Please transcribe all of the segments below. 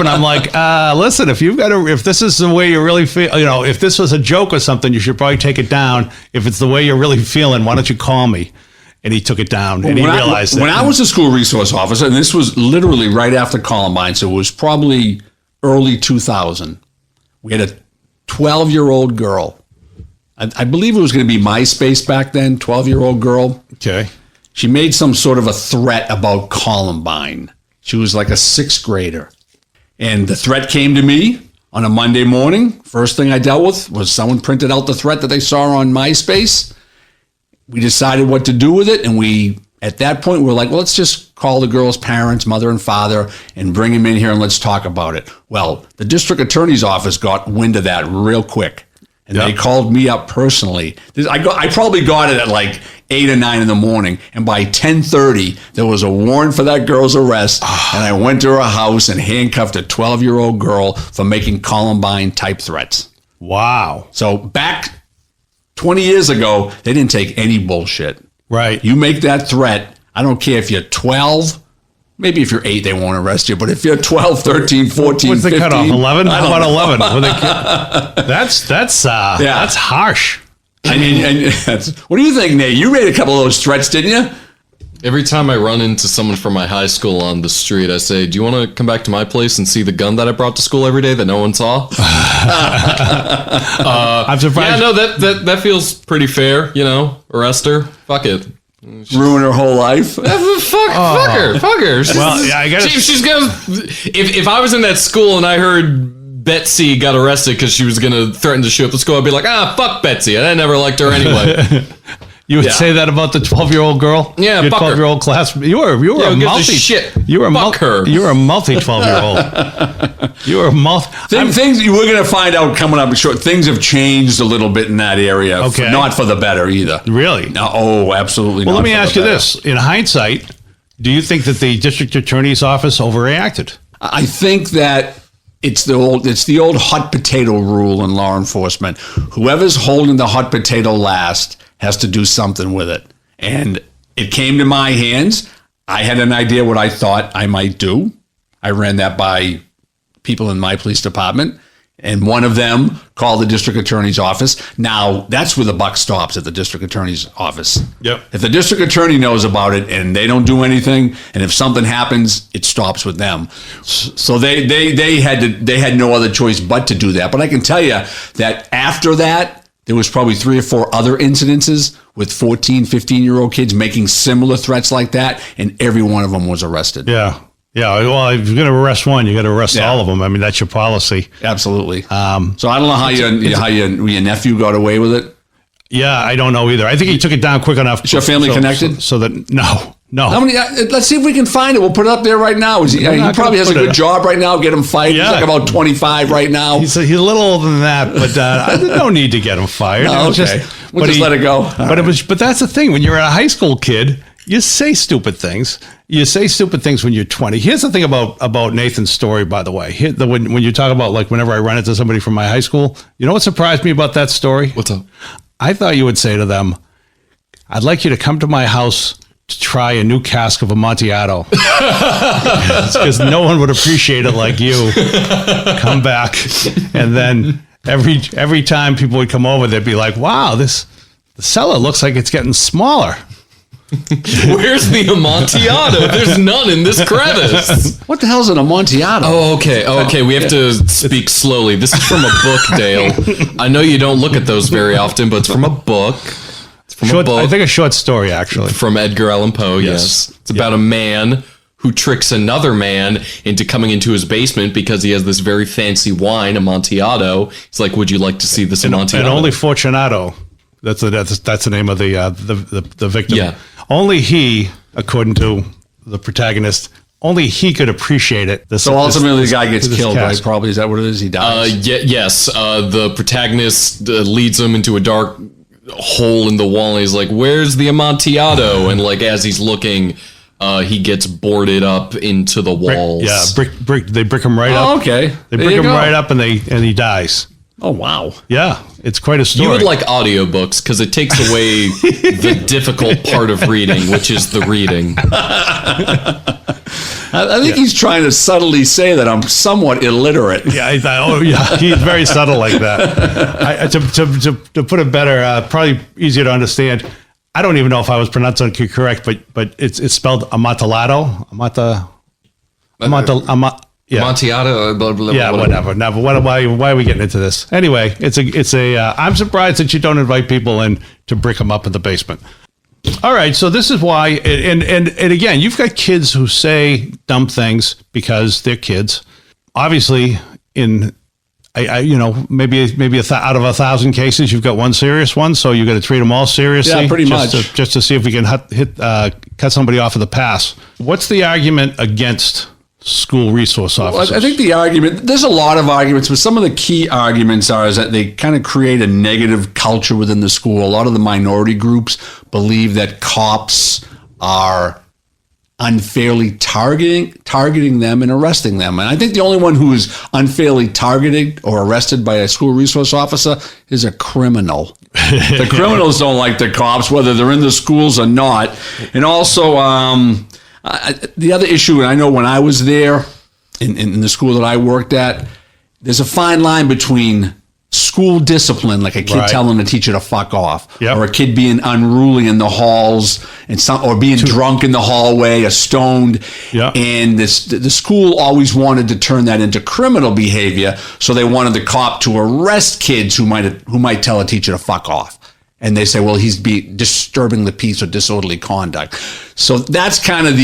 I'm like, listen, if this is the way you really feel, if this was a joke or something, you should probably take it down. If it's the way you're really feeling, why don't you call me? And he took it down, and he realized that. When I was a school resource officer, and this was literally right after Columbine, so it was probably early 2000, we had a 12-year-old girl. I believe it was going to be MySpace back then, 12-year-old girl. Okay. She made some sort of a threat about Columbine. She was like a 6th grader. And the threat came to me on a Monday morning. First thing I dealt with was someone printed out the threat that they saw on MySpace. We decided what to do with it. And at that point, we were like, well, let's just call the girl's parents, mother and father, and bring them in here and let's talk about it. Well, the district attorney's office got wind of that real quick. And they called me up personally. I probably got it at like 8 or 9 in the morning. And by 10:30, there was a warrant for that girl's arrest. And I went to her house and handcuffed a 12-year-old girl for making Columbine-type threats. Wow. So back 20 years ago, they didn't take any bullshit. Right. You make that threat, I don't care if you're 12. Maybe if you're 8, they won't arrest you. But if you're 12, 13, 14, What's the 15. cutoff? 11? How about 11? That's harsh. What do you think, Nate? You made a couple of those threats, didn't you? Every time I run into someone from my high school on the street, I say, do you want to come back to my place and see the gun that I brought to school every day that no one saw? I'm surprised. Yeah, no, that feels pretty fair, arrest her. Fuck it. Ruin her whole life. Fuck her. Well, yeah, I guess she's gonna. If I was in that school and I heard Betsy got arrested because she was gonna threaten to shoot up the school, I'd be like, fuck Betsy. I never liked her anyway. You would say that about the 12-year-old girl? Yeah, your fuck 12-year-old class. You were a multi. Shit. You were a her. You were a multi 12-year-old. You were a multi. Things we're going to find out coming up short. Things have changed a little bit in that area. Okay. Not for the better either. Really? No. Oh, absolutely. Well, not let me for ask the you better. this: in hindsight, do you think that the district attorney's office overreacted? I think that it's the old hot potato rule in law enforcement. Whoever's holding the hot potato last has to do something with it. And it came to my hands. I had an idea what I thought I might do. I ran that by people in my police department, and one of them called the district attorney's office. Now, that's where the buck stops, at the district attorney's office. Yep. If the district attorney knows about it and they don't do anything, and if something happens, it stops with them. So they had no other choice but to do that. But I can tell you that after that, there was probably 3 or 4 other incidences with 14, 15-year-old kids making similar threats like that, and every one of them was arrested. Yeah. Yeah. Well, if you're going to arrest one, you got to arrest all of them. I mean, that's your policy. Absolutely. So I don't know how your nephew got away with it. Yeah, I don't know either. I think he took it down quick enough. Is your family connected? So that no. How many? Let's see if we can find it. We'll put it up there right now. He probably has a good job right now. Get him fired. Yeah. He's like about 25 right now. He's a little older than that, but no need to get him fired. No, okay. We'll just let it go. But that's the thing. When you're a high school kid, you say stupid things. You say stupid things when you're 20. Here's the thing about Nathan's story, by the way. When you talk about, like, whenever I run into somebody from my high school, you know what surprised me about that story? What's up? I thought you would say to them, I'd like you to come to my house to try a new cask of Amontillado. Because no one would appreciate it like you. Come back. And then every time people would come over, they'd be like, wow, the cellar looks like it's getting smaller. Where's the Amontillado? There's none in this crevice. What the hell's an Amontillado? Oh, okay. We have to speak slowly. This is from a book, Dale. I know you don't look at those very often, but it's from a book. It's from a book. I think a short story, actually. From Edgar Allan Poe, yes. It's about a man who tricks another man into coming into his basement because he has this very fancy wine, Amontillado. He's like, would you like to see this Amontillado? And only Fortunato. That's the name of the victim. Yeah. Only he, according to the protagonist, only he could appreciate it. So ultimately, the guy gets killed, right? Probably, is that what it is? He dies. Yes. The protagonist leads him into a dark hole in the wall, and he's like, "Where's the Amontillado?" And like as he's looking, he gets boarded up into the walls. Brick. They brick him right up. Oh, okay. They brick him right up, and he dies. Oh, wow. Yeah, it's quite a story. You would like audiobooks because it takes away the difficult part of reading, which is the reading. I think he's trying to subtly say that I'm somewhat illiterate. Yeah, I thought, oh yeah, he's very subtle like that. To put it better, probably easier to understand. I don't even know if I was pronouncing it correct, but it's spelled Amontillado. Yeah. Amontillado, blah, blah, Yeah, blah, whatever. Now, but why are we getting into this? Anyway, I'm surprised that you don't invite people in to brick them up in the basement. All right, so this is why, and again, you've got kids who say dumb things because they're kids. Obviously, maybe out of 1,000 cases, you've got one serious one, so you got to treat them all seriously. Yeah, pretty much. Just to see if we can cut somebody off of the pass. What's the argument against school resource officers? I think the argument, there's a lot of arguments, but some of the key arguments is that they kind of create a negative culture within the school. A lot of the minority groups believe that cops are unfairly targeting them and arresting them. And I think the only one who is unfairly targeted or arrested by a school resource officer is a criminal. The criminals don't like the cops, whether they're in the schools or not. And also, the other issue, and I know when I was there in the school that I worked at, there's a fine line between school discipline, like a kid telling a teacher to fuck off, or a kid being unruly in the halls, or being drunk in the hallway, or stoned. And the school always wanted to turn that into criminal behavior, so they wanted the cop to arrest kids who might tell a teacher to fuck off. And they say, well, he's disturbing the peace or disorderly conduct. So that's kind of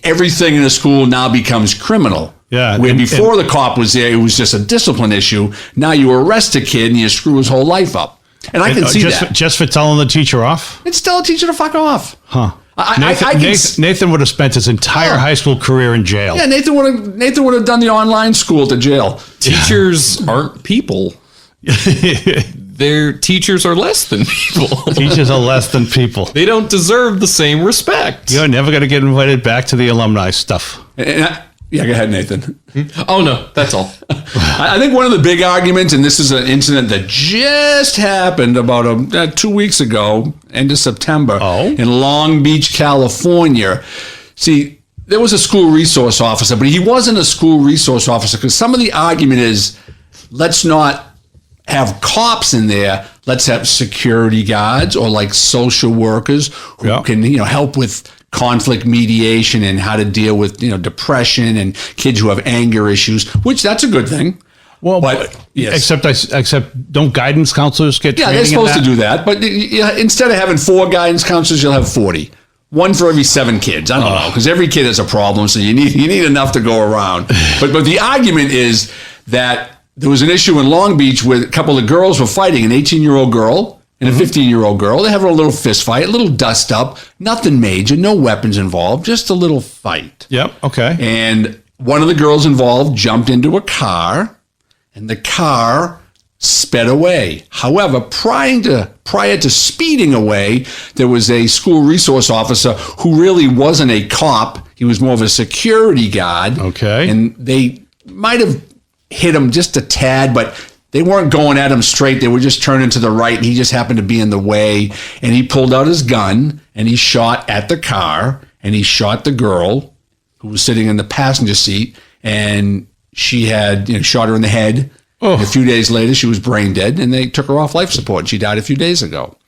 everything in the school now becomes criminal. Yeah. Where before the cop was there, it was just a discipline issue. Now you arrest a kid and you screw his whole life up. And I can see that. Just for telling the teacher off? It's tell a teacher to fuck off. Huh. Nathan would have spent his entire high school career in jail. Yeah, Nathan would have done the online school to jail. Teachers aren't people. Their teachers are less than people. Teachers are less than people. They don't deserve the same respect. You're never going to get invited back to the alumni stuff. Yeah, go ahead, Nathan. Oh, no, that's all. I think one of the big arguments, and this is an incident that just happened about 2 weeks ago, end of September, in Long Beach, California. See, there was a school resource officer, but he wasn't a school resource officer because some of the argument is, let's not have cops in there. Let's have security guards or like social workers who can, help with conflict mediation and how to deal with, depression and kids who have anger issues, which that's a good thing. Well, but yes. Except don't guidance counselors get training? Yeah, they're supposed to do that. But instead of having 4 guidance counselors, you'll have 40. One for every 7 kids. I don't know, because every kid has a problem, so you need enough to go around. But the argument is that there was an issue in Long Beach where a couple of girls were fighting, an 18-year-old girl and a 15-year-old girl. They're having a little fist fight, a little dust up, nothing major, no weapons involved, just a little fight. Yep, okay. And one of the girls involved jumped into a car, and the car sped away. However, prior to speeding away, there was a school resource officer who really wasn't a cop. He was more of a security guard. Okay. And they might have hit him just a tad, but they weren't going at him straight. They were just turning to the right, and he just happened to be in the way. And he pulled out his gun, and he shot at the car, and he shot the girl who was sitting in the passenger seat, and she had shot her in the head. And a few days later, she was brain dead, and they took her off life support, and she died a few days ago.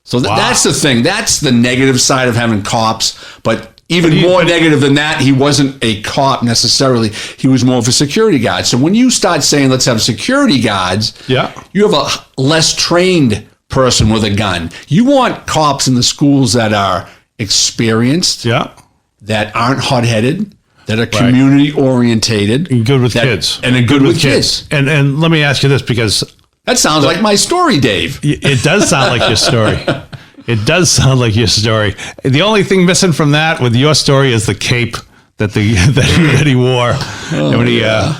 So that's the thing. That's the negative side of having cops, but even more negative than that, he wasn't a cop necessarily. He was more of a security guard. So when you start saying, let's have security guards, you have a less trained person with a gun. You want cops in the schools that are experienced, that aren't hot-headed, that are community-orientated. And good with kids. And are good with kids. And let me ask you this, because that sounds like my story, Dave. It does sound like your story. It does sound like your story. The only thing missing from that with your story is the cape that he wore.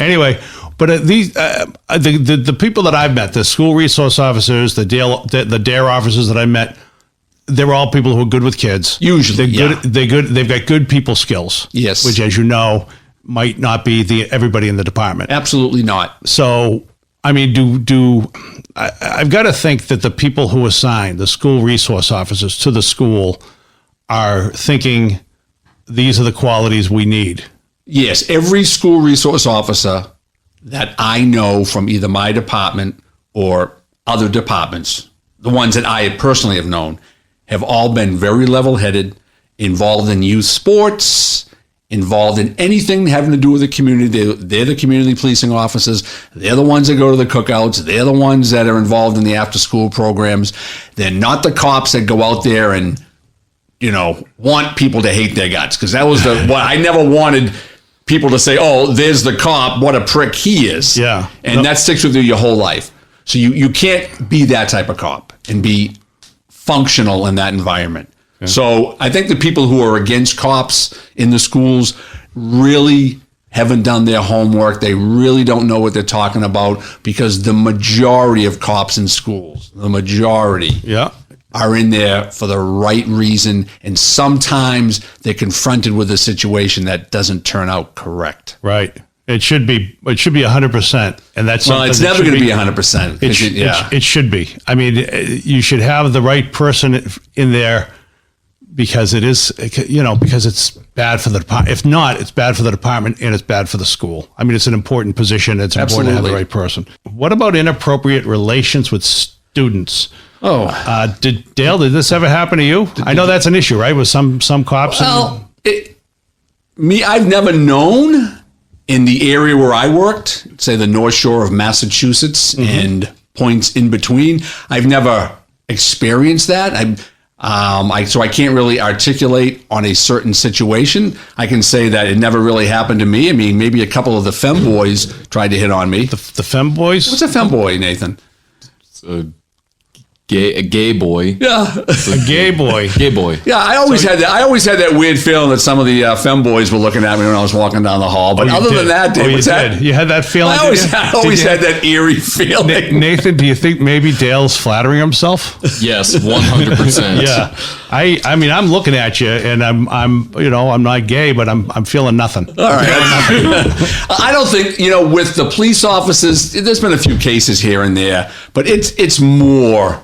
Anyway, but the people that I've met, the school resource officers, the DARE officers that I met, they were all people who are good with kids. Usually, they're good. They've got good people skills. Yes, which, as you know, might not be everybody in the department. Absolutely not. So, I mean, I've got to think that the people who assign the school resource officers to the school are thinking these are the qualities we need Yes, every school resource officer that I know from either my department or other departments, the ones that I personally have known, have all been very level-headed, involved in youth sports, involved in anything having to do with the community. They're the community policing officers. They're the ones that go to the cookouts. They're the ones that are involved in the after-school programs. They're not the cops that go out there and, want people to hate their guts. Because that was what I never wanted people to say, oh, there's the cop, what a prick he is. Yeah. And that sticks with you your whole life. So you can't be that type of cop and be functional in that environment. Yeah. So I think the people who are against cops in the schools really haven't done their homework. They really don't know what they're talking about, because the majority of cops in schools, the majority, are in there for the right reason. And sometimes they're confronted with a situation that doesn't turn out correct. Right. It should be 100%. And that's it's never going to be 100%. It should be. I mean, you should have the right person in there, because it is, because it's bad for the department. If not, it's bad for the department and it's bad for the school. I mean, it's an important position. It's important to have the right person. What about inappropriate relations with students? Did this ever happen to you? I know that's an issue, right? With some cops. Well, I've never known in the area where I worked, say the North Shore of Massachusetts and points in between. I've never experienced that. So I can't really articulate on a certain situation. I can say that it never really happened to me. I mean, maybe a couple of the femboys tried to hit on me. The femboys? What's a femboy, Nathan? It's a gay boy. Yeah, a gay boy. Gay boy. Yeah, I always had that weird feeling that some of the femboys were looking at me when I was walking down the hall. But other than that, Dave, what's that? You had that feeling? I always had that eerie feeling. Nathan, do you think maybe Dale's flattering himself? Yes, 100%. Yeah. I mean, I'm looking at you, and I'm not gay, but I'm feeling nothing. All right. I don't think, with the police officers, there's been a few cases here and there, but it's more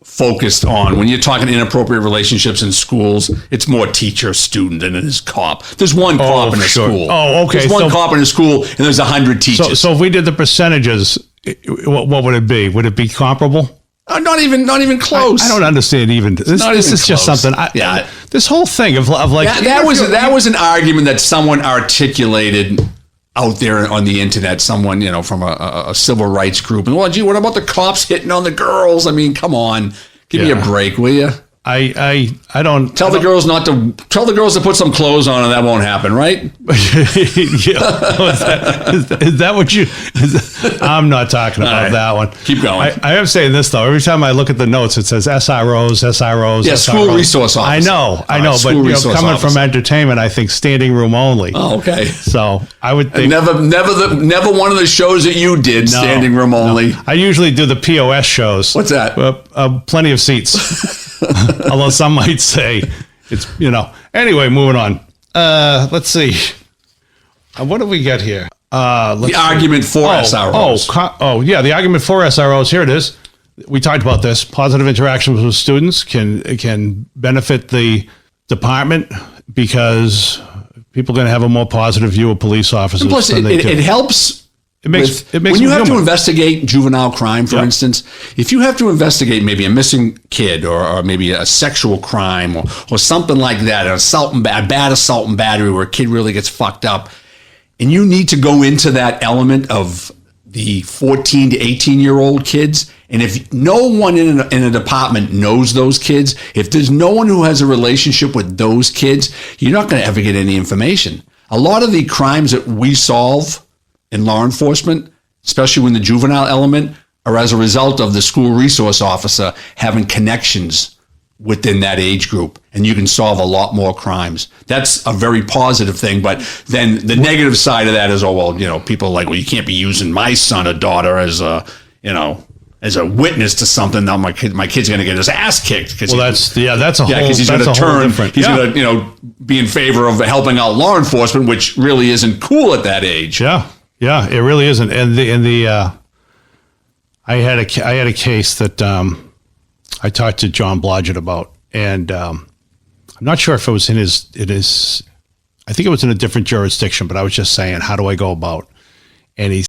focused on, when you're talking inappropriate relationships in schools, it's more teacher student than it is cop. There's one cop in a school. Oh, okay. There's one cop in a school, and there's 100 teachers. So if we did the percentages, what would it be? Would it be comparable? Not even close. I don't understand even. This is just something. This whole thing of like that was an argument that someone articulated out there on the internet. Someone from a civil rights group, and gee, what about the cops hitting on the girls? I mean, come on, give me a break, will you? I don't tell the girls to put some clothes on, and that won't happen, right? Is that what you? I'm not talking about that one. Keep going. I am saying this though. Every time I look at the notes, it says SROs. Yeah, SROs. School resource officer. I know, but coming from entertainment, I think standing room only. Oh, okay. So I would think never one of the shows that you did standing room only. I usually do the POS shows. What's that? Plenty of seats. Although some might say it's, Anyway, moving on. Let's see. What do we get here? The argument for SROs. The argument for SROs. Here it is. We talked about this. Positive interactions with students can benefit the department, because people are going to have a more positive view of police officers. And plus, it helps. It makes when you have to investigate juvenile crime, for instance, if you have to investigate maybe a missing kid or maybe a sexual crime or something like that, a bad assault and battery where a kid really gets fucked up, and you need to go into that element of the 14 to 18-year-old kids, and if no one in a department knows those kids, if there's no one who has a relationship with those kids, you're not going to ever get any information. A lot of the crimes that we solve in law enforcement, especially when the juvenile element, are as a result of the school resource officer having connections within that age group, and you can solve a lot more crimes. That's a very positive thing. But then the negative side of that is, people are like, well, you can't be using my son or daughter as a witness to something. Now my kid's going to get his ass kicked. Well, that's a whole. Because he's going to turn. He's going to be in favor of helping out law enforcement, which really isn't cool at that age. Yeah, it really isn't. And I had a case that I talked to John Blodgett about, and I'm not sure if it was in his I think it was in a different jurisdiction, but I was just saying, how do I go about? And he